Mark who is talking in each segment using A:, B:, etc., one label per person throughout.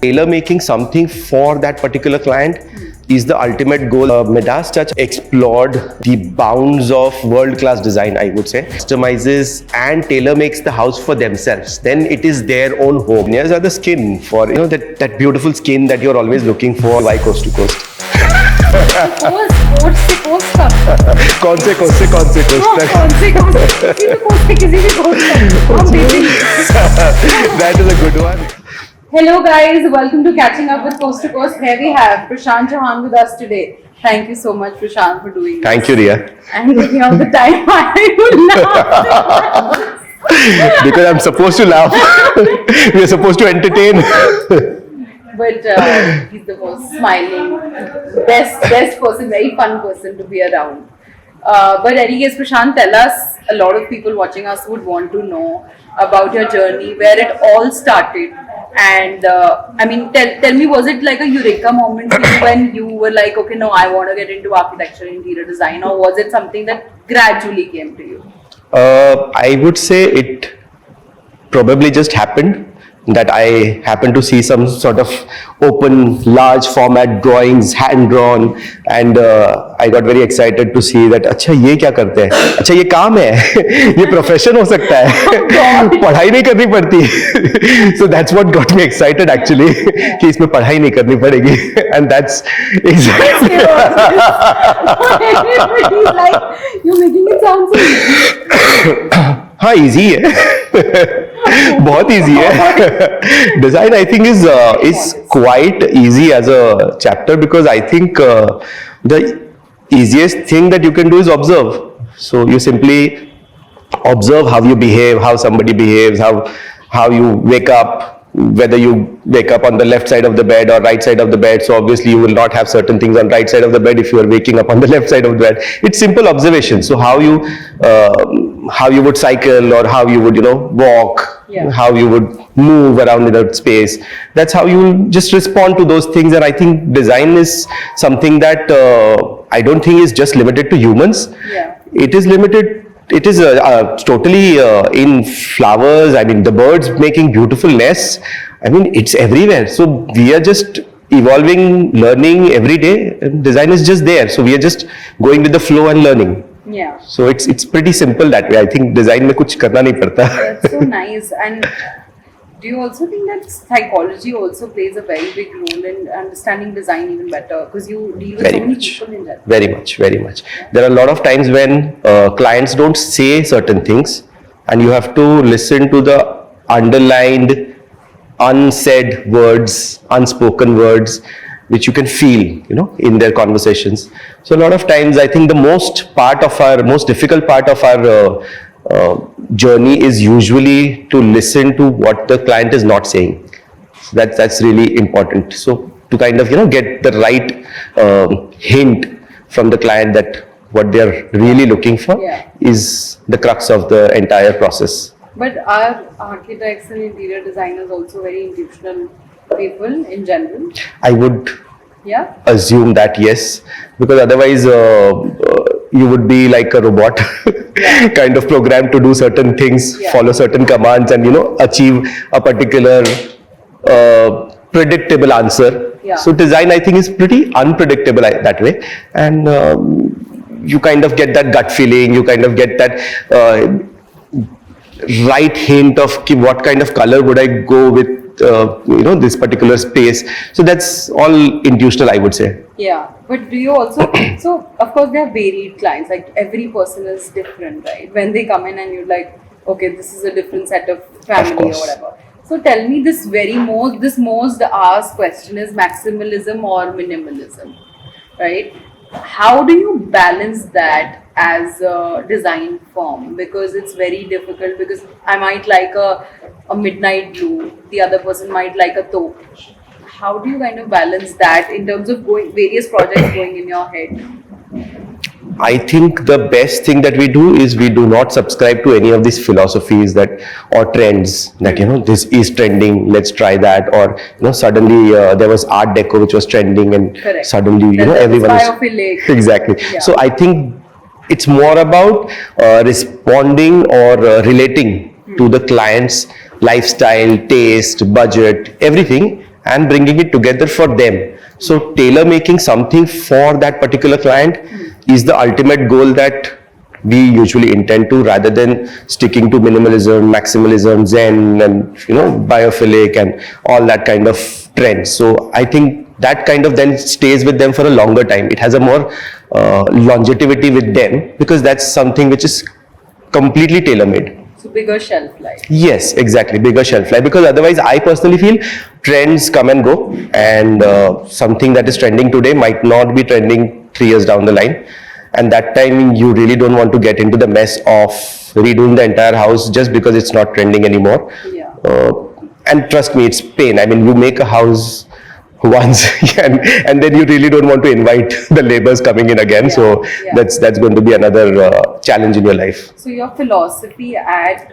A: Tailor making something for that particular client is the ultimate goal. Midas Touch explored the bounds of world-class design, I would say. Customizes and tailor makes the house for themselves. Then it is their own home. Here's the skin for, that beautiful skin that you're always looking for. Why coast to coast? कौन से coast? That is a good one.
B: Hello guys, welcome to Catching Up with Coast to Coast. Here we have Prashant Chauhan with us today. Thank you so much, Prashant, for doing this.
A: Thank you, Riya.
B: And taking out the time. Why are you laughing?
A: Because I'm supposed to laugh. We are supposed to entertain.
B: But he's the most smiling, best person, very fun person to be around. But anyways, Prashant, tell us, a lot of people watching us would want to know about your journey, where it all started. And tell me, was it like a eureka moment for you when you were like, okay, no, I want to get into architecture, interior design, or was it something that gradually came to you?
A: I would say it probably just happened. That I happened to see some sort of open, large format drawings, hand drawn, and I got very excited to see that. अच्छा ये क्या करते हैं? अच्छा ये काम है? ये profession हो सकता है? पढ़ाई नहीं करनी पड़ती. So that's what got me excited actually. कि इसमें पढ़ाई नहीं करनी पड़ेगी, and that's exactly.
B: Everybody's like, you're making it sound so easy.
A: हाँ easy है. बहुत easy है. Design I think is quite easy as a chapter, because I think the easiest thing that you can do is observe. So you simply observe how you behave, how somebody behaves, how you wake up, whether you wake up on the left side of the bed or right side of the bed. So obviously you will not have certain things on right side of the bed if you are waking up on the left side of the bed. It's simple observation. So how you would cycle, or how you would walk, how you would move around in a space. That's how you just respond to those things. And I think design is something that I don't think is just limited to humans.
B: Yeah.
A: It is totally in flowers. I mean, the birds making beautiful nests. I mean, it's everywhere. So we are just evolving, learning every day. And design is just there. So we are just going with the flow and learning.
B: Yeah.
A: So it's pretty simple that way. I think design में कुछ करना नहीं पड़ता.
B: That's so nice. And do you also think that psychology also plays a very big role in understanding design even better? Because you deal with so many people in that.
A: Very much. Yeah. There are a lot of times when clients don't say certain things, and you have to listen to the underlined, unsaid words, unspoken words, which you can feel, in their conversations. So a lot of times, I think the most difficult part of our journey is usually to listen to what the client is not saying. So that's really important. So to kind of get the right hint from the client that what they're really looking for is the crux of the entire process.
B: But are architects and interior designers also very intuitional people in general?
A: I would assume that yes, because otherwise you would be like a robot, kind of programmed to do certain things, follow certain commands, and achieve a particular predictable answer. So design, I think, is pretty unpredictable that way, and you kind of get that gut feeling, you kind of get that right hint of what kind of color would I go with this particular space. So that's all intuitional, I would say.
B: Yeah, but do you also, so of course there are varied clients, like every person is different, right? When they come in and you're like, okay, this is a different set of family or whatever. So tell me, this most asked question is maximalism or minimalism, right? How do you balance that as a design firm? Because it's very difficult, because I might like a midnight blue, the other person might like a taupe. How do you kind of balance that in terms of various projects going in your head?
A: I think the best thing that we do is we do not subscribe to any of these philosophies or trends that, this is trending, let's try that, or, suddenly there was Art Deco which was trending, and suddenly, everyone is... Exactly. Yeah. So I think it's more about responding or relating to the client's lifestyle, taste, budget, everything, and bringing it together for them. So tailor making something for that particular client is the ultimate goal that we usually intend to, rather than sticking to minimalism, maximalism, zen, and biophilic and all that kind of trend. So I think that kind of then stays with them for a longer time. It has a more longevity with them, because that's something which is completely tailor made.
B: So bigger shelf life.
A: Yes, exactly, bigger shelf life, because otherwise I personally feel trends come and go, and something that is trending today might not be trending 3 years down the line, and that time you really don't want to get into the mess of redoing the entire house just because it's not trending anymore.
B: Yeah.
A: And trust me, it's pain. I mean, you make a house once and then you really don't want to invite the laborers coming in again. So that's going to be another challenge in your life.
B: So your philosophy at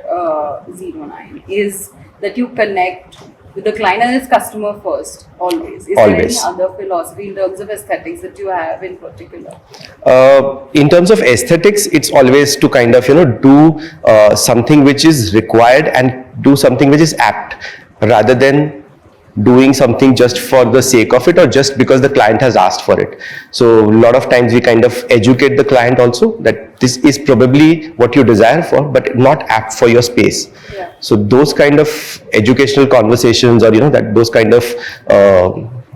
B: 09 is that you connect with the client and its customer first, always. Is
A: Always.
B: there any other philosophy in terms of aesthetics that you have in particular?
A: In terms of aesthetics, it's always to kind of do something which is required and do something which is apt, rather than doing something just for the sake of it or just because the client has asked for it. So a lot of times we kind of educate the client also that this is probably what you desire for, but not apt for your space.
B: Yeah.
A: So those kind of educational conversations, or that those kind of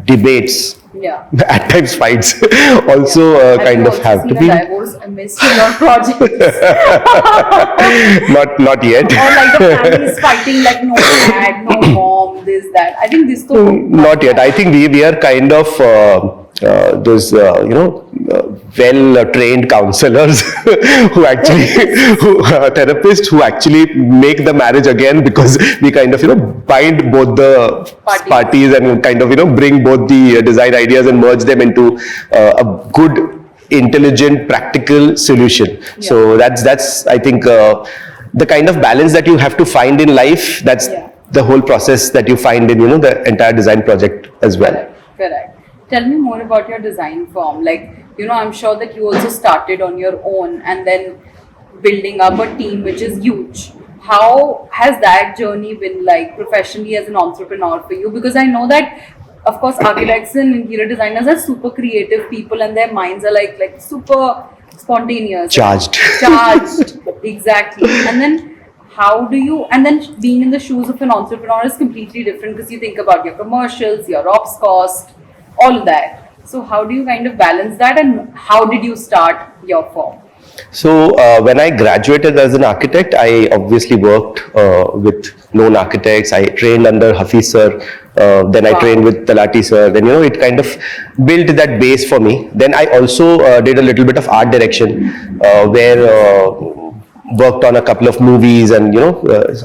A: debates,
B: Yeah.
A: at times fights, also kind of have to be.
B: Have you also seen a divorce amidst your projects?
A: Not yet.
B: Or like the family is fighting, like no dad, no mom, this, that. I think this too.
A: Not yet. I think we are kind of those well trained counselors who actually therapists who actually make the marriage again, because we kind of bind both the parties and kind of bring both the design ideas and merge them into a good, intelligent, practical solution.
B: Yeah.
A: So that's I think the kind of balance that you have to find in life. That's the whole process that you find in the entire design project as well.
B: Correct. Tell me more about your design firm. Like, I'm sure that you also started on your own and then building up a team which is huge. How has that journey been like professionally as an entrepreneur for you? Because I know that, of course, architects and interior designers are super creative people and their minds are like super spontaneous.
A: Charged.
B: Exactly. And then and then being in the shoes of an entrepreneur is completely different, because you think about your commercials, your ops cost, all that. So how do you kind of balance that, and how did you start your firm?
A: So when I graduated as an architect, I obviously worked with known architects. I trained under Hafiz sir, then I trained with Talati sir. Then it kind of built that base for me. Then I also did a little bit of art direction, where worked on a couple of movies and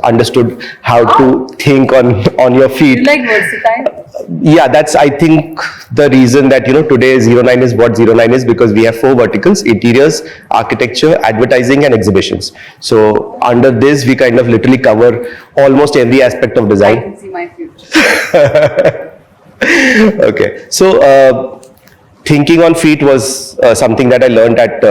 A: understood how to think on your feet.
B: You like versatile?
A: Yeah, that's I think the reason that today 09 is what 09 is, because we have 4 verticals: interiors, architecture, advertising, and exhibitions. So under this we kind of literally cover almost every aspect of
B: I
A: design.
B: can see my future.
A: Okay, so thinking on feet was something that I learned at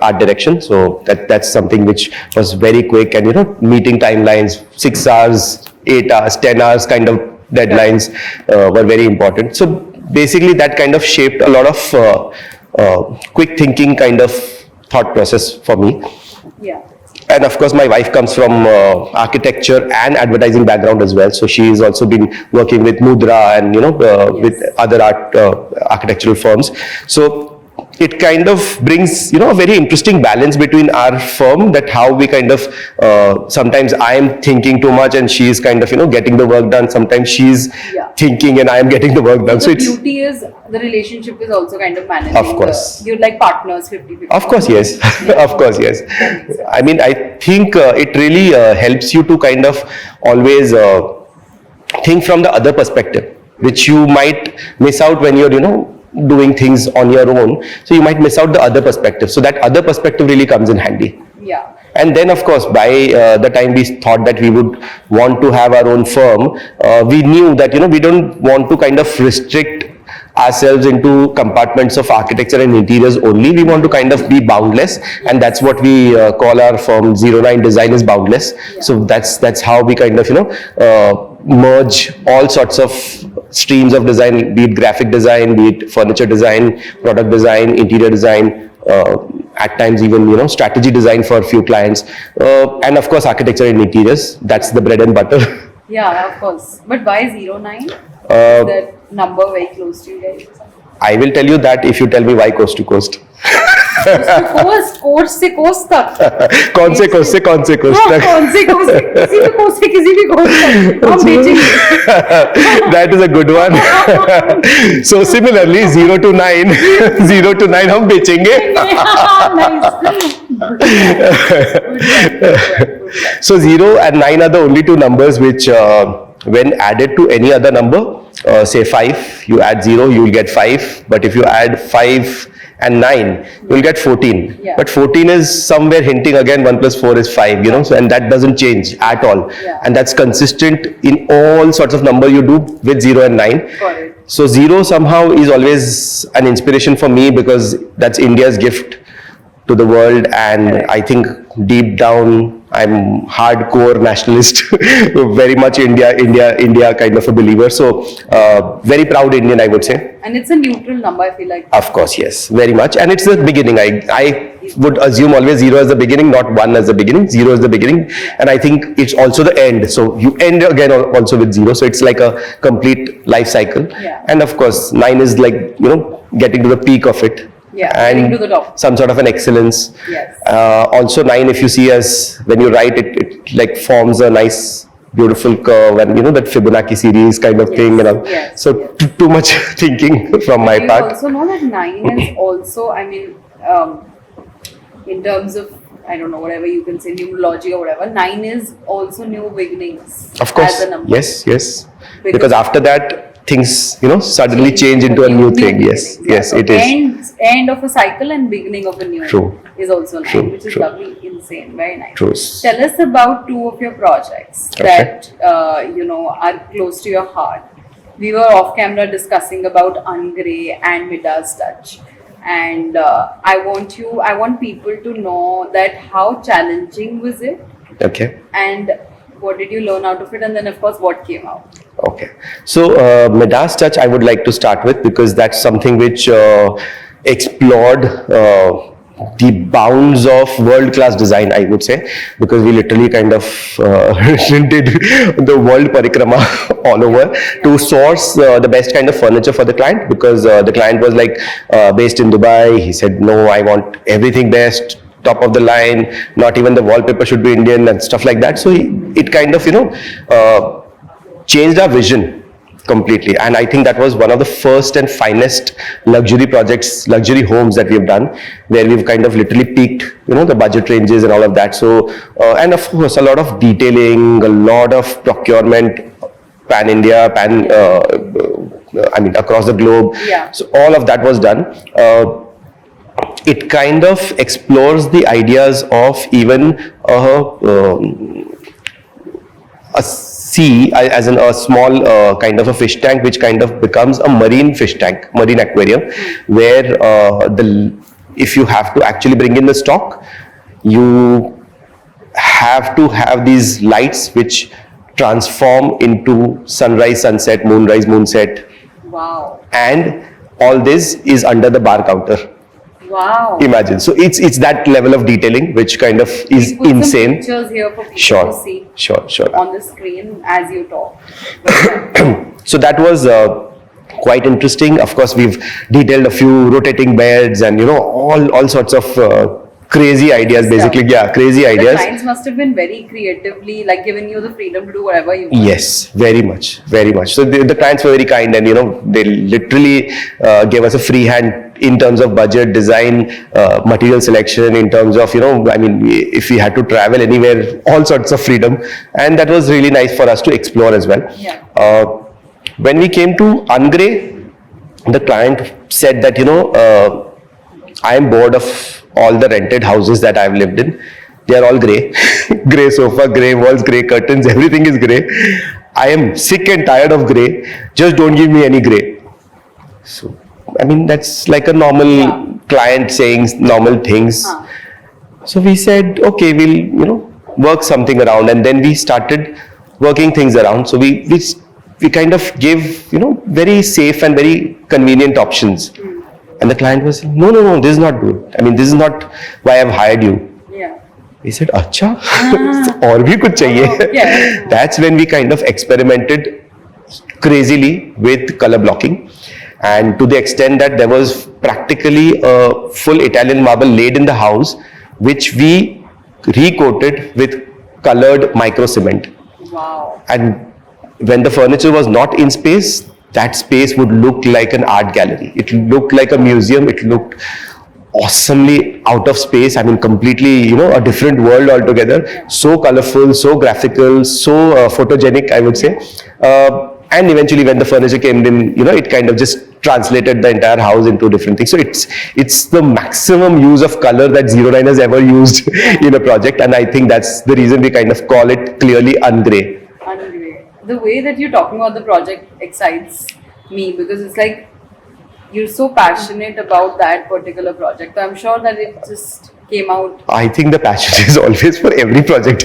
A: art direction. So that's something which was very quick, and meeting timelines, 6 hours, 8 hours, 10 hours kind of deadlines were very important. So basically that kind of shaped a lot of quick thinking kind of thought process for me.
B: Yeah.
A: And of course, my wife comes from architecture and advertising background as well. So she's also been working with Mudra and with other architectural firms. So it kind of brings a very interesting balance between our firm, that how we kind of sometimes I am thinking too much and she is kind of getting the work done. Sometimes she's thinking and I am getting the work done.
B: So the beauty is the relationship is also kind of managing.
A: Of course.
B: You're like partners 50-50.
A: Of course, yes. Of course, yes. I mean, I think it really helps you to kind of always think from the other perspective, which you might miss out when you're doing things on your own. So you might miss out the other perspective. So that other perspective really comes in handy.
B: Yeah.
A: And then of course, by the time we thought that we would want to have our own firm, we knew that we don't want to kind of restrict ourselves into compartments of architecture and interiors only. We want to kind of be boundless, and that's what we call our firm. 09 Design is boundless. So that's how we kind of merge all sorts of streams of design, be it graphic design, be it furniture design, product design, interior design, at times even strategy design for a few clients, and of course architecture and interiors. That's the bread and butter.
B: Yeah, of course. But why 09? Is
A: Uh,
B: that number very close to you guys?
A: I will tell you that if you tell me why coast to coast.
B: Coast से coast तक
A: कौन से coast से कौन से coast
B: हाँ,
A: तक?
B: कौन से कोस्ट से किसी भी कोस्ट से किसी भी कोस्ट तक हम बेचेंगे
A: That is a good one. So similarly, 0 to 9, 0 to 9 हम बेचेंगे. So 0 and 9 are the only two numbers which, when added to any other number, say 5, you add 0, you will get 5. But if you add 5 and 9, you will get 14.
B: Yeah.
A: But 14 is somewhere hinting again 1 plus 4 is 5, so, and that doesn't change at all.
B: Yeah.
A: And that's consistent in all sorts of number you do with 0 and 9.
B: Got it.
A: So 0 somehow is always an inspiration for me because that's India's gift to the world, and
B: Correct.
A: I think deep down I'm hardcore nationalist, very much India kind of a believer. So very proud Indian, I would say.
B: And it's a neutral number, I feel like.
A: Of course, yes, very much. And it's the beginning. I would assume always 0 as the beginning, not 1 as the beginning. 0 is the beginning. And I think it's also the end. So you end again also with 0. So it's like a complete life cycle.
B: Yeah.
A: And of course, 9 is like, getting to the peak of it.
B: Yeah,
A: And
B: getting to the top.
A: some sort of an excellence.
B: Yes.
A: Also 9, if you see as, when you write it, it like forms a nice, beautiful curve, and that Fibonacci series kind of thing.
B: Yes,
A: So
B: yes.
A: too much thinking from my
B: You
A: part.
B: also know that 9 is also, I mean, in terms of, I don't know, whatever you can say, numerology or whatever, 9 is also new beginnings.
A: Of course,
B: As a number.
A: yes.
B: Because-
A: Because after that, things, suddenly change into a new thing. Yes,
B: beginnings.
A: yes,
B: So
A: it is.
B: End of a cycle and beginning of a new
A: True.
B: is also 9,
A: True,
B: which is
A: true.
B: lovely, insane, very nice.
A: True.
B: Tell us about 2 of your projects
A: Okay.
B: that are close to your heart. We were off camera discussing about Ungray and Midas Touch, and I want people to know that how challenging was it,
A: Okay.
B: and what did you learn out of it, and then of course what came out.
A: Okay. So, Midas Touch, I would like to start with because that's something which explored the bounds of world-class design, I would say, because we literally kind of did the world parikrama all over to source the best kind of furniture for the client, because the client was like based in Dubai. He said, no, I want everything best, top of the line, not even the wallpaper should be Indian and stuff like that. So it kind of, changed our vision completely. And I think that was one of the first and finest luxury projects, luxury homes that we've done, where we've kind of literally peaked, the budget ranges and all of that. So, and of course, a lot of detailing, a lot of procurement, pan-India, across the globe.
B: Yeah.
A: So all of that was done. It kind of explores the ideas of even a sea, as in a small kind of a fish tank, which kind of becomes a marine fish tank, marine aquarium, where if you have to actually bring in the stock, you have to have these lights which transform into sunrise, sunset, moonrise, moonset,
B: Wow.
A: and all this is under the bar counter.
B: Wow.
A: Imagine. So it's that level of detailing which kind of is
B: We put some
A: insane.
B: pictures here for people
A: Sure,
B: to see
A: sure.
B: on the screen as you talk.
A: So that was quite interesting. Of course, we've detailed a few rotating beds and all sorts of crazy ideas. Basically, yeah, crazy
B: The
A: ideas.
B: clients must have been very creatively, like giving you the freedom to do whatever you want.
A: Yes, very much. So the clients were very kind, and they literally gave us a free hand in terms of budget, design, material selection, in terms of if we had to travel anywhere, all sorts of freedom, and that was really nice for us to explore as well.
B: Yeah.
A: When we came to Ungray, the client said that I am bored of all the rented houses that I've lived in. They are all grey. Grey sofa, grey walls, grey curtains, everything is grey. I am sick and tired of grey. Just don't give me any grey. So, that's like a normal client saying normal things. So we said, okay, we'll, work something around, and then we started working things around. So we we kind of gave, very safe and very convenient options. And the client was saying, no, this is not good. I mean, this is not why I've hired you.
B: Yeah.
A: He said, अच्छा, और भी कुछ चाहिए.
B: Yeah.
A: That's when we kind of experimented crazily with color blocking, and to the extent that there was practically a full Italian marble laid in the house, which we recoated with colored micro cement.
B: Wow.
A: And when the furniture was not in space, that space would look like an art gallery. It looked like a museum. It looked awesomely out of space. I mean, completely, a different world altogether. So colorful, so graphical, so photogenic, I would say. And eventually, when the furniture came in, it kind of just translated the entire house into different things. So it's the maximum use of color that Zero Nine has ever used in a project, and I think that's the reason we kind of call it clearly ungray.
B: Ungray. The way that you're talking about the project excites me, because it's like you're so passionate about that particular project. I'm sure that it just came out.
A: I think the passion is always for every project.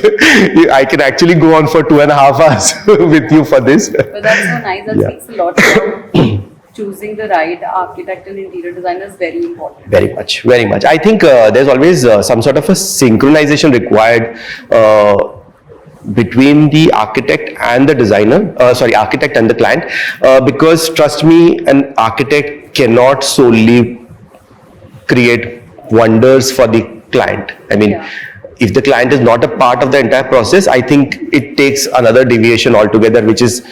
A: I can actually go on for 2.5 hours with you for this.
B: But that's so nice. That speaks a lot about choosing the right architect and interior designer is very important.
A: Very much, very much. I think there's always some sort of a synchronization required between the architect and the designer, architect and the client, because trust me, an architect cannot solely create wonders for the client. I mean, if the client is not a part of the entire process, I think it takes another deviation altogether, which is,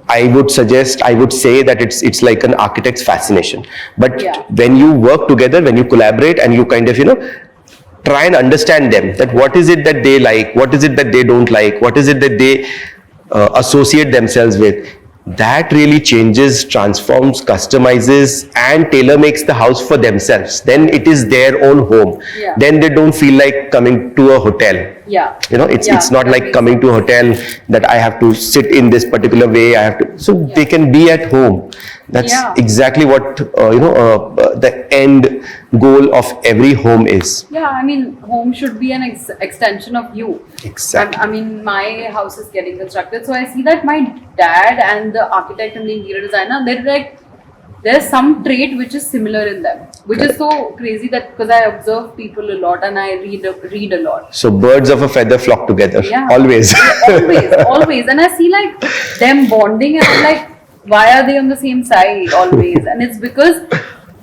A: I would say that it's like an architect's fascination. But when you work together, when you collaborate and you kind of, try and understand them, that what is it that they like, what is it that they don't like, what is it that they associate themselves with, that really changes, transforms, customizes, and tailor makes the house for themselves. Then it is their own home. Then they don't feel like coming to a hotel. It's not like coming to a hotel that I have to sit in this particular way. So they can be at home. That's exactly what the end goal of every home is.
B: Yeah, I mean, home should be an extension of you.
A: Exactly.
B: I mean, my house is getting constructed, so I see that my dad and the architect and the interior designer, they're like, there's some trait which is similar in them, which is so crazy, that because I observe people a lot and I read a lot.
A: So birds of a feather flock together. Always.
B: always. And I see like them bonding, and I'm like, why are they on the same side always? And it's because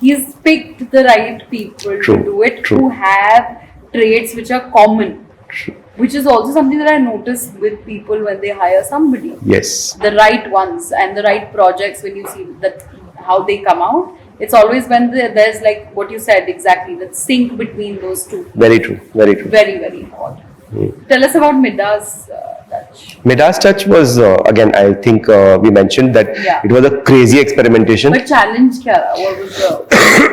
B: he's picked the right people to do it, who have traits which are common. Which is also something that I noticed with people when they hire somebody.
A: Yes.
B: The right ones and the right projects, when you see that how they come out, it's always when there's like what you said exactly, that sync between those two.
A: Very true. Very true.
B: Very, very important. Tell us about Mida's touch.
A: Mida's touch was, again, I think we mentioned that it was a crazy experimentation.
B: But challenge kya? What was the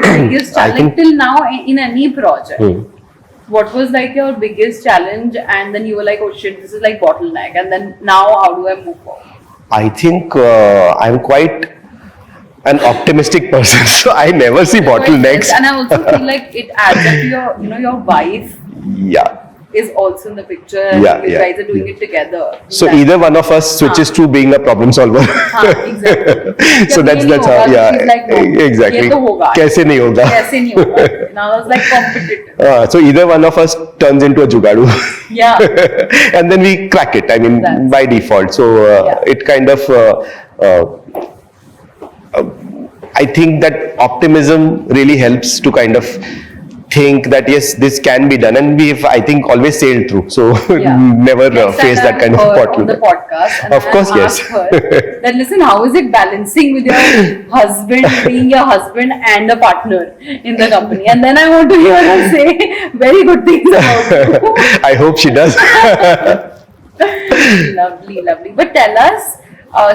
B: biggest challenge till now in any project? What was like your biggest challenge, and then you were like, oh shit, this is like bottleneck, and then now how do I move forward?
A: I think I'm quite an optimistic person, so I never see bottlenecks.
B: And I also feel like it adds up to your wife. Is also in the picture, and you guys are doing it together.
A: So either one of us switches to being a problem solver.
B: Exactly.
A: So that's how.
B: She's like, no,
A: exactly.
B: Kaise nahi hoga? And I was like competitive.
A: So either one of us turns into a jugadu. And then we crack it. I mean, by default. So it kind of. I think that optimism really helps to kind of think that yes, this can be done, and we've, I think, always sailed through. So never faced that kind of bottleneck.
B: On the podcast, and
A: of course, yes.
B: Then listen, how is it balancing with your husband, being your husband and a partner in the company? And then I want to hear her say very good things about you.
A: I hope she does.
B: Lovely. But tell us,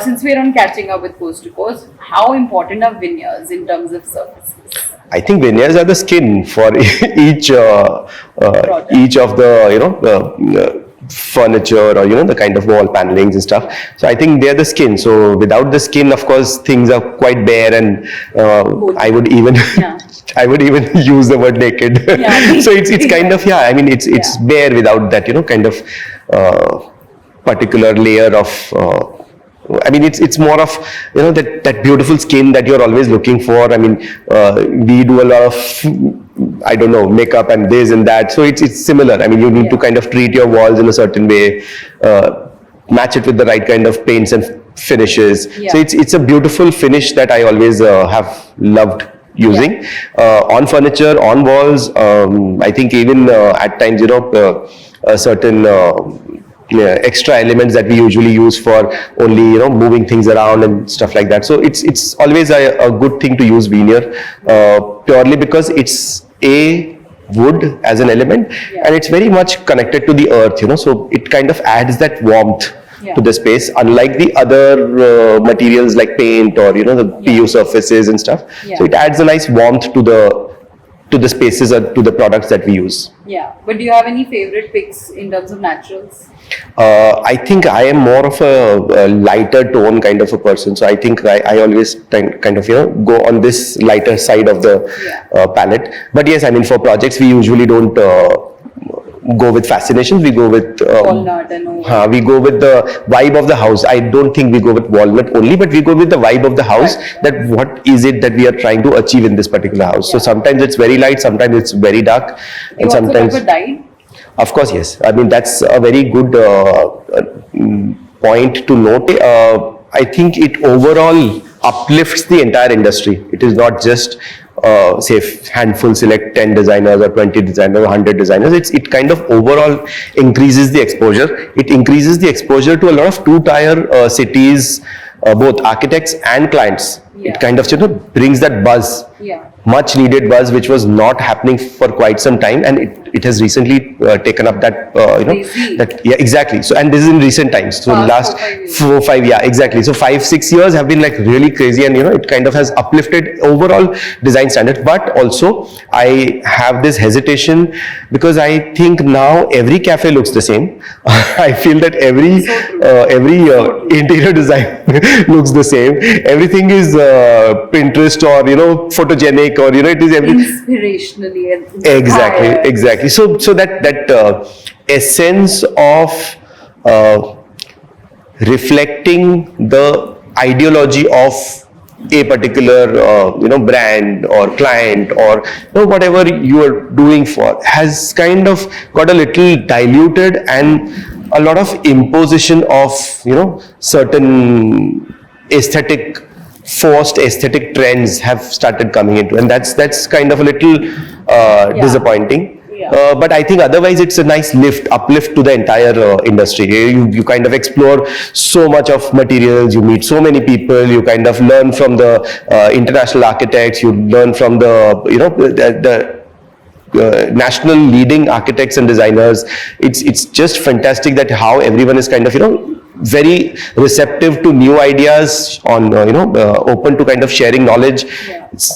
B: since we're on catching up with Coast to Coast, how important are veneers in terms of services?
A: I think veneers are the skin for each of the furniture, or the kind of wall panelings and stuff. So I think they're the skin. So without the skin, of course, things are quite bare, and I would even use the word naked. So it's kind of it's bare without that kind of particular layer of I mean, it's more of, that beautiful skin that you're always looking for. I mean, we do a lot of, I don't know, makeup and this and that. So it's similar. I mean, you need to kind of treat your walls in a certain way, match it with the right kind of paints and finishes.
B: Yeah.
A: So it's a beautiful finish that I always have loved using on furniture, on walls. I think even at times, certain extra elements that we usually use for only moving things around and stuff like that. So it's always a good thing to use veneer, purely because it's a wood as an element, and it's very much connected to the earth, so it kind of adds that warmth to the space, unlike the other materials like paint or the PU surfaces and stuff. So it adds a nice warmth to the spaces or to the products that we use.
B: Yeah, but do you have any favorite picks in terms of naturals?
A: I think I am more of a lighter tone kind of a person, so I think I always kind of go on this lighter side of the palette. But yes, I mean, for projects we usually don't go with fascinations. We go with
B: Walnut and all.
A: we go with the vibe of the house. I don't think we go with walnut only, but we go with the vibe of the house.
B: Right.
A: That what is it that we are trying to achieve in this particular house. So sometimes it's very light, sometimes it's very dark,
B: You
A: and sometimes.
B: also dyed?
A: Of course, yes. I mean, that's a very good point to note. I think it overall uplifts the entire industry. It is not just, say, handful, select 10 designers or 20 designers or 100 designers. It kind of overall increases the exposure. It increases the exposure to a lot of two-tier cities, both architects and clients. It kind of brings that buzz. Much needed buzz, which was not happening for quite some time, and it has recently taken up that exactly. So, and this is in recent times, so last 4 5 exactly. So 5 6 years have been like really crazy, and it kind of has uplifted overall design standards. But also I have this hesitation because I think now every cafe looks the same. I feel that every interior design looks the same. Everything is Pinterest or photogenic, or it is everything
B: Inspirationally and
A: exactly. So that essence of reflecting the ideology of a particular brand or client or whatever you are doing for has kind of got a little diluted, and a lot of imposition of certain forced aesthetic trends have started coming into, and that's kind of a little disappointing. But I think otherwise it's a nice uplift to the entire industry. You kind of explore so much of materials, you meet so many people, you kind of learn from the international architects, you learn from the national leading architects and designers. It's just fantastic that how everyone is kind of very receptive to new ideas, on open to kind of sharing knowledge.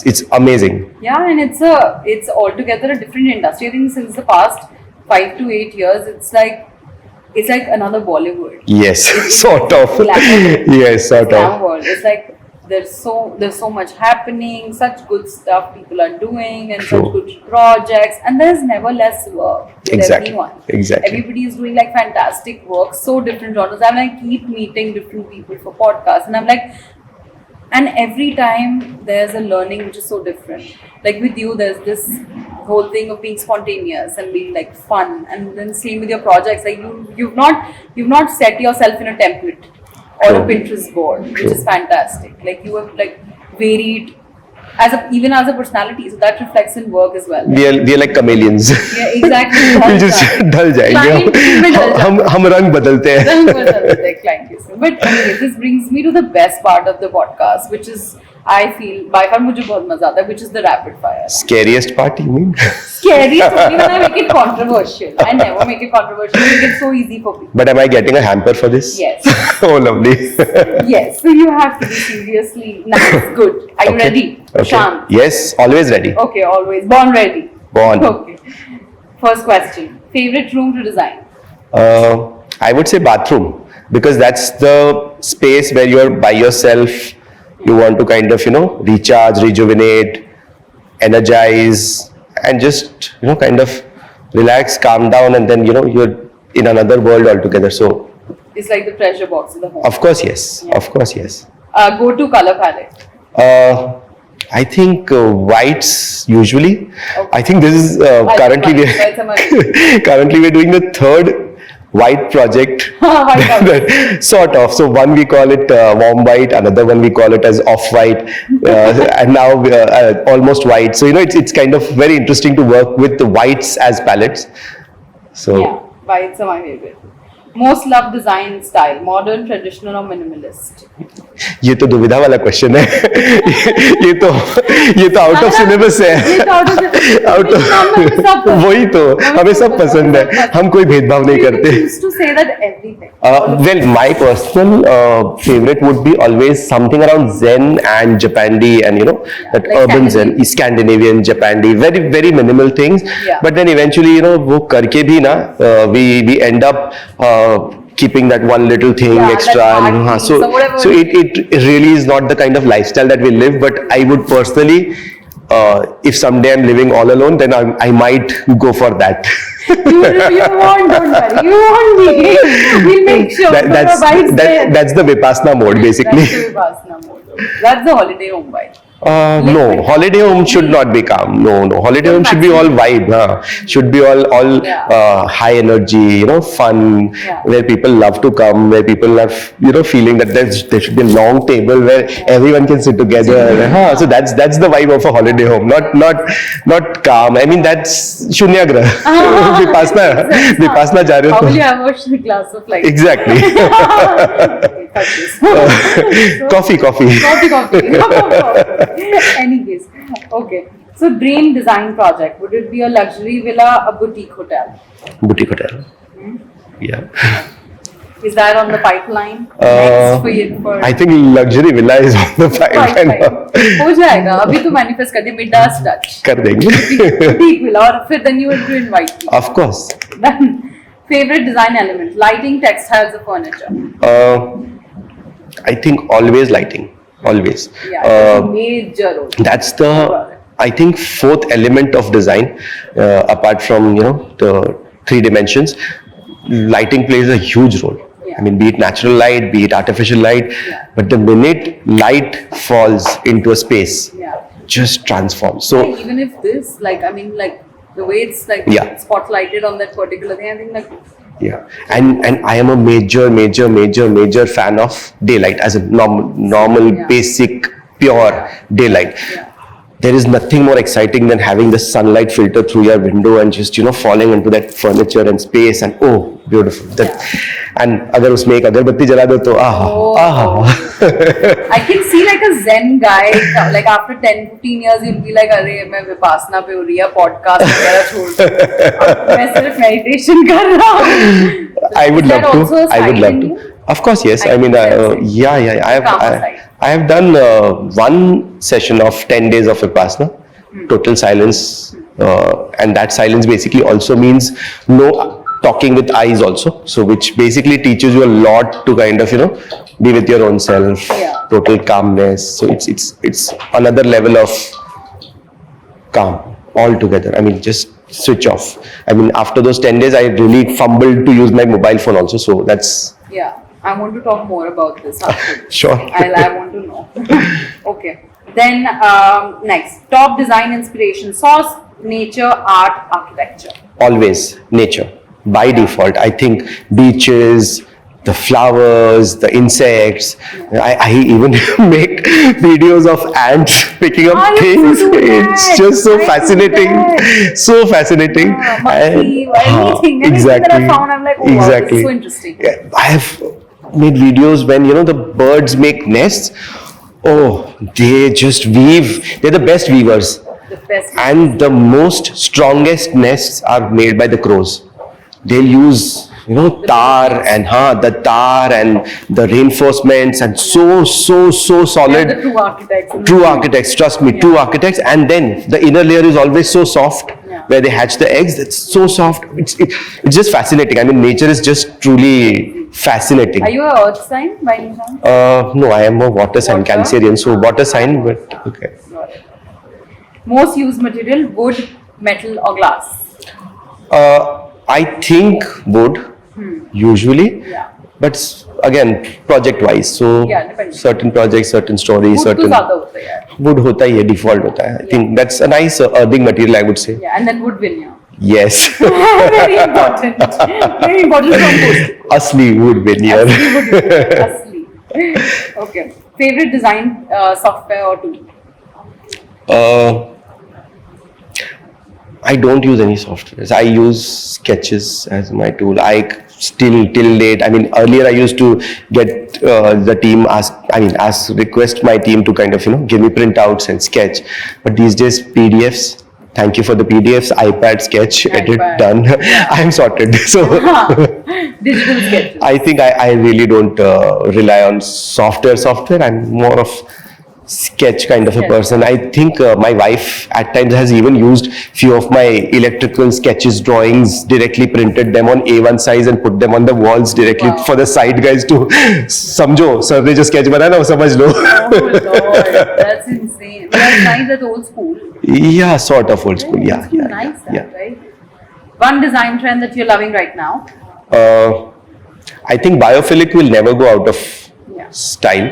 A: It's amazing.
B: And it's altogether a different industry. I think since the past 5 to 8 years, it's like another Bollywood.
A: Yes, sort of. Yes, sort of.
B: World. It's like there's so much happening, such good stuff people are doing, and such good projects, and there's never less work with everyone.
A: Exactly.
B: Everybody is doing like fantastic work, so different genres. I keep meeting different people for podcasts, and I'm like, and every time there's a learning which is so different. Like with you, there's this whole thing of being spontaneous and being like fun, and then same with your projects. Like you've not set yourself in a template or a Pinterest board, which is fantastic. Like you have like varied even as a personality, so that reflects in work as well.
A: We are like chameleons.
B: Yeah, exactly.
A: We just ढल जाएंगे. हम रंग बदलते हैं.
B: Client is. But anyway, this brings me to the best part of the podcast, which is, I feel, by far मुझे बहुत मजा आता है, which is the rapid fire.
A: Scariest part, you mean?
B: Scariest only when I make it controversial. I never make it controversial. I make it so easy for people.
A: But am I getting a hamper for this?
B: Yes.
A: Oh, lovely.
B: Yes. So you have to be seriously nice, good. Are you ready?
A: Okay. Yes, always ready.
B: Okay, always. Born ready.
A: Born.
B: Okay. First question. Favorite room to design?
A: I would say bathroom, because that's the space where you're by yourself. You want to kind of, recharge, rejuvenate, energize, and just, kind of relax, calm down, and then, you're in another world altogether. So
B: is like the treasure box in the home.
A: Of course, yes.
B: Yeah.
A: Of course, yes.
B: Go to color palette.
A: I think whites usually.
B: Okay.
A: I think this is currently
B: Whites are my favorite.
A: currently we're doing the third white project.
B: White house.
A: Sort of. So one we call it warm white, another one we call it as off white, and now almost white. So it's kind of very interesting to work with the whites as palettes. So
B: Yeah, whites are my favorite. Most loved design style, modern, traditional or minimalist?
A: ये तो दुविधा वाला question है. ये तो out of syllabus है.
B: ये तो out of syllabus.
A: आउट
B: लेकिन हमें सब पसंद
A: वही तो
B: है.
A: हमें सब पसंद है. हम कोई भेदभाव नहीं
B: You
A: करते.
B: used to say that everything.
A: Well, my personal favorite would be always something around Zen and Japandi, and that
B: like
A: urban Zen, Scandinavian, Japandi, very very minimal things.
B: Yeah.
A: But then eventually, वो करके भी ना, we end up keeping that one little thing
B: Yeah,
A: extra,
B: that
A: and
B: art piece
A: so
B: or whatever.
A: so it really is not the kind of lifestyle that we live. But I would personally, if someday I'm living all alone, then I might go for that.
B: You won't, don't worry. You won't be. We'll make sure.
A: That's the Vipassana mode, basically.
B: That's the Vipassana mode. That's the holiday home vibe.
A: No, holiday home should not be calm. No, holiday home should be all vibe. Should be all high energy, fun,
B: Yeah.
A: where people love to come, where people are, feeling that there should be a long table where everyone can sit together. So that's the vibe of a holiday home. Not calm. I mean, that's Shunyagra. Vipassana जा रहे हो
B: How
A: तो.
B: will you have a glass of like?
A: Exactly.
B: Okay, cut this.
A: Coffee.
B: Coffee. Anyways, okay. So, dream design project. Would it be a luxury villa, a boutique hotel?
A: Boutique hotel. Yeah.
B: Is that on the pipeline? Next for you for
A: I think luxury villa is on the pipeline.
B: हो जाएगा. अभी तो manifest कर दे Midas touch.
A: कर देंगे.
B: Boutique villa और फिर then you will to invite me.
A: Of course.
B: Then favorite design element: lighting, textiles, or furniture.
A: I think always lighting. Always.
B: Yeah, it's a major role.
A: That's the, I think, fourth element of design, apart from the three dimensions. Lighting plays a huge role.
B: Yeah.
A: I mean, be it natural light, be it artificial light,
B: Yeah.
A: but the minute light falls into a space,
B: Yeah.
A: just transforms. So
B: Like, even if this, like, I mean, like the way it's like
A: Yeah.
B: spotlighted on that particular thing, I think like
A: yeah, and I am a major fan of daylight as a normal,
B: Yeah.
A: basic, pure daylight.
B: Yeah.
A: There is nothing more exciting than having the sunlight filter through your window and just falling into that furniture and space, and oh, beautiful. That, and अगर उसमें एक अगरबत्ती जला दो तो
B: I can see like a Zen guy, like after 10-15 years, you'll be like, अरे मैं विपासना पे हो रही है, podcast वगैरह छोड़ दो, मैं सिर्फ meditation कर रहा हूँ.
A: I would
B: Is
A: love
B: that
A: to.
B: also a
A: I would
B: side
A: love
B: in
A: to.
B: you?
A: Of course, yes. I mean, yeah.
B: Calmer side.
A: I have done one session of 10 days of Vipassana, total silence, and that silence basically also means no talking with eyes also. So which basically teaches you a lot to kind of be with your own self,
B: Yeah.
A: total calmness. So it's another level of calm altogether. I mean, just switch off. I mean, after those 10 days, I really fumbled to use my mobile phone also. So that's
B: Yeah, I want to talk more about this after.
A: sure.
B: I want to know. Okay. Then next, top design inspiration: source, nature, art, architecture.
A: Always nature by default. I think beaches, the flowers, the insects. I even make videos of ants picking up
B: I used to
A: things.
B: do that.
A: It's just so
B: I used to do
A: fascinating.
B: that.
A: So fascinating.
B: Monkey, anything that I found, I'm like, oh wow, this is so interesting.
A: Yeah, I have made videos when the birds make nests. Oh, they just weave. They're the best weavers.
B: The best.
A: And the most strongest nests are made by the crows. They'll use tar and the tar and the reinforcements, and so solid.
B: The two architects.
A: True architects, trust me, true architects. And then the inner layer is always so soft,
B: Yeah.
A: where they hatch the eggs. It's so soft. It's just fascinating. I mean, nature is just truly fascinating.
B: Are you a earth sign by any chance?
A: No, I am a water sign,
B: Water?
A: Cancerian. So water sign, but okay.
B: Got it. Most used material: wood, metal, or glass.
A: I think wood, usually.
B: Yeah.
A: but again project wise, so
B: Yeah, depends.
A: certain projects, certain stories,
B: Wood तो
A: certain
B: ज़्यादा होता है यार.
A: wood होता ही है, default होता है. I think that's a nice earning material, I would say.
B: Yeah, and then wood veneer.
A: Yes.
B: Very important. Very important from wood.
A: Asli wood veneer.
B: Asli wood veneer. Asli. Okay. Favorite design software or tool?
A: I don't use any softwares. I use Sketches as my tool. I still till date. I mean, earlier I used to get the team request my team to kind of give me printouts and sketch. But these days PDFs. Thank you for the PDFs. iPad, sketch, edit,
B: iPad.
A: done.
B: Yeah.
A: I am sorted. So
B: Digital sketches.
A: I think I really don't rely on software. I'm more of sketch kind of a
B: Sketch.
A: person. I think my wife at times has even used few of my electrical sketches, drawings, directly printed them on A1 size and put them on the walls directly
B: Wow.
A: for the side guys to समझो sir ने जो sketch बनाया ना वो समझ लो.
B: Oh Lord, that's insane. But that's nice, that's old school.
A: Yeah, sort of old school. Yeah,
B: Old school,
A: yeah,
B: nice,
A: yeah,
B: that, right? One design trend that you're loving right now?
A: I think biophilic will never go out of
B: Yeah.
A: style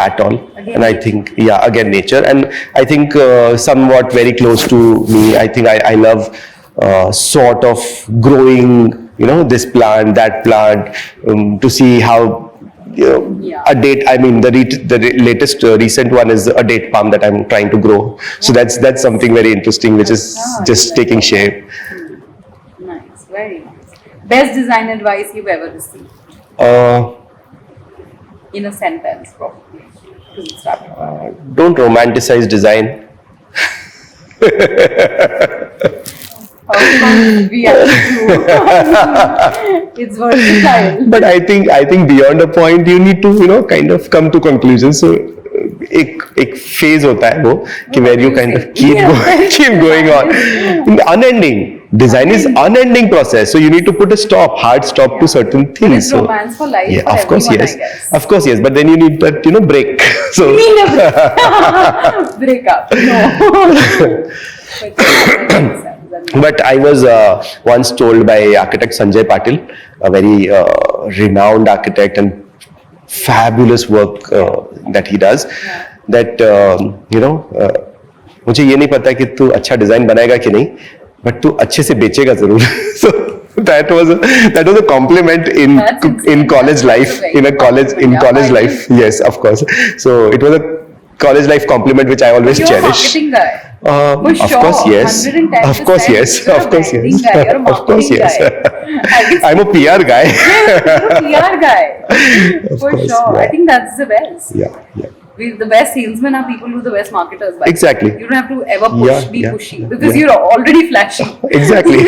A: at all.
B: Again,
A: And I think, yeah, again nature, and I think somewhat very close to me. I think I love sort of growing, this plant, that plant, to see how
B: Yeah.
A: a date. I mean, the latest recent one is a date palm that I'm trying to grow. So that's something very interesting, which is just taking shape.
B: Nice, very nice. Best design advice you've ever received? In a sentence, probably. Because it's rapid.
A: Don't romanticize design.
B: How can we actually do? It's versatile.
A: But I think beyond a point you need to kind of come to conclusions. So एक phase होता है वो कि where you kind of keep going on. Unending. Design is unending process. So you need to put a hard stop to certain things.
B: It's
A: So
B: romance for life.
A: yeah,
B: for
A: of course,
B: everyone,
A: yes.
B: I guess.
A: Of course, yes. But then you need that break. So
B: You mean a break up? No.
A: But I was once told by architect Sanjay Patil, a very renowned architect and fabulous work that he does, that मुझे ये नहीं पता कि तू अच्छा design बनाएगा कि नहीं, बट तू अच्छे से बेचेगा जरूर. So that was a compliment in college life, in college life. Yes, of course. So it was a college life compliment which I always
B: You're a
A: cherish.
B: marketing guy.
A: Of
B: For sure,
A: course, yes.
B: 110%.
A: Of course, yes.
B: You're a
A: Of course,
B: branding
A: yes.
B: guy, you're a
A: Of course,
B: marketing
A: yes.
B: guy.
A: I'm a PR guy.
B: You're a PR guy. For
A: course,
B: sure.
A: yeah.
B: I think that's the best.
A: Yeah, yeah.
B: The best salesmen are people who are the best marketers. By
A: Exactly.
B: You don't have to ever be
A: Yeah,
B: pushy because
A: yeah.
B: you're already flashy.
A: Exactly.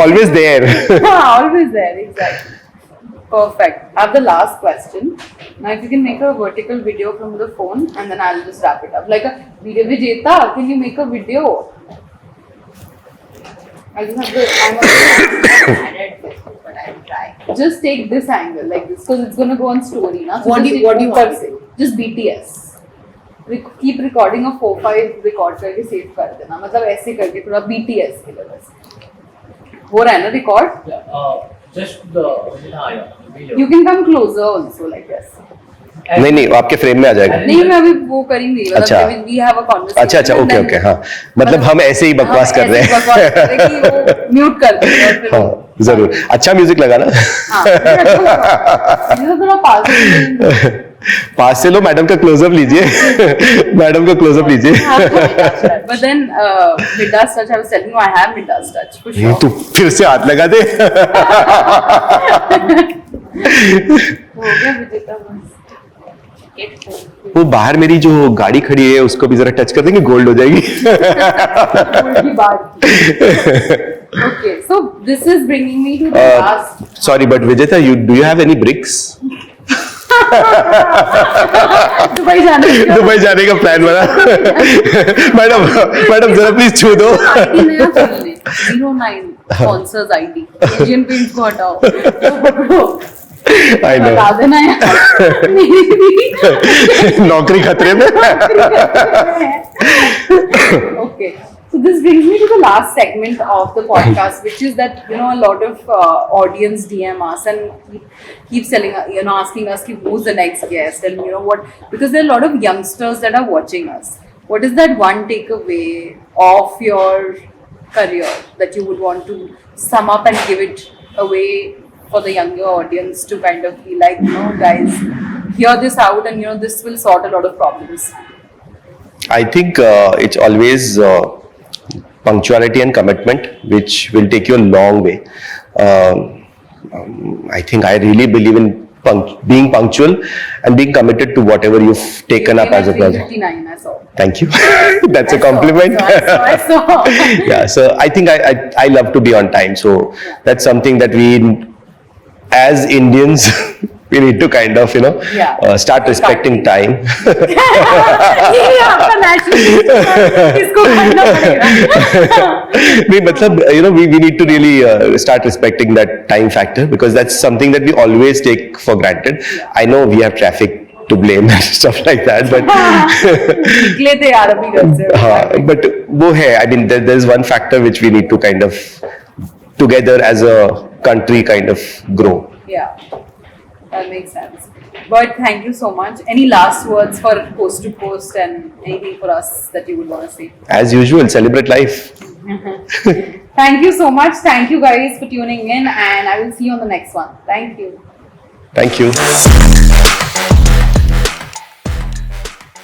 A: Always there.
B: Always there, exactly. Perfect. I have the last question. Now, if you can make a vertical video from the phone, and then I'll just wrap it up. Like a video. Vijeta, can you make a video? I just have the. I'm but I'll try. Just take this angle like this because it's gonna go on story. Na? So
C: What do you want?
B: say? Just BTS. Keep recording a 4-5 record करके save कर देना. मतलब ऐसे करके थोड़ा BTS के लिए बस. हो रहा है ना record?
C: Yeah, just the video.
B: You can come closer also like this.
A: नहीं आपके फ्रेम में आ जाएगा.
B: नहीं मैं अभी वो करेंगे.
A: अच्छा.
B: We have a conversation.
A: अच्छा ओके हाँ. मतलब हम ऐसे ही बकवास कर रहे हैं.
B: बकवास कर रहे हैं कि वो म्यूट कर देंगे और फिर
A: हाँ जरूर. अच्छा म्यूजिक लगाना.
B: हाँ. ये थोड़ा पास
A: पास से लो. मैडम का क्लोजअप लीजिए. मैडम का क्लोजअप लीजिए.
B: But then Midas touch, I was telling you I have Midas touch for sure.
A: तू फिर से हाथ लगा दे.
B: हो गया विजेता बस.
A: वो बाहर मेरी जो गाड़ी खड़ी है उसको भी जरा टच कर देंगे, गोल्ड हो जाएगी.
B: उल्टी बात. Okay, so this is bringing me to the last.
A: Sorry, but Vijeta, do you have any bricks?
B: Dubai जाने का
A: प्लान बना. मैडम जरा प्लीज छू दो.
B: ID नया खोल ले. 09 sponsors ID. Asian Paints को हटाओ.
A: I know.
B: बता देना यार.
A: नौकरी खतरे में.
B: Okay. So this brings me to the last segment of the podcast, which is that a lot of audience DM us and keep telling asking us who's the next guest and what, because there are a lot of youngsters that are watching us. What is that one takeaway of your career that you would want to sum up and give it away for the younger audience to kind of be like, guys, hear this out and this will sort a lot of problems.
A: I think it's always punctuality and commitment, which will take you a long way. I think I really believe in being punctual and being committed to whatever you've taken up as a project.
B: 3:59, I saw.
A: Thank you. That's a compliment.
B: I saw.
A: Yeah, so I think I love to be on time. So that's something that we, as Indians, we need to kind of start respecting time.
B: ये आपका national इसको करना पड़ेगा.
A: नहीं, मतलब, we need to really start respecting that time factor, because that's something that we always take for granted. I know we have traffic to blame and stuff like that, but
B: निकले थे यार अभी घर से.
A: हाँ, but वो है, I mean, there's one factor which we need to kind of together as a country kind of grow.
B: Yeah, that makes sense. But thank you so much. Any last words for Coast to Coast and anything for us that you would want to say?
A: As usual, celebrate life.
B: Thank you so much. Thank you guys for tuning in, and I will see you on the next one. Thank you.
A: Thank you.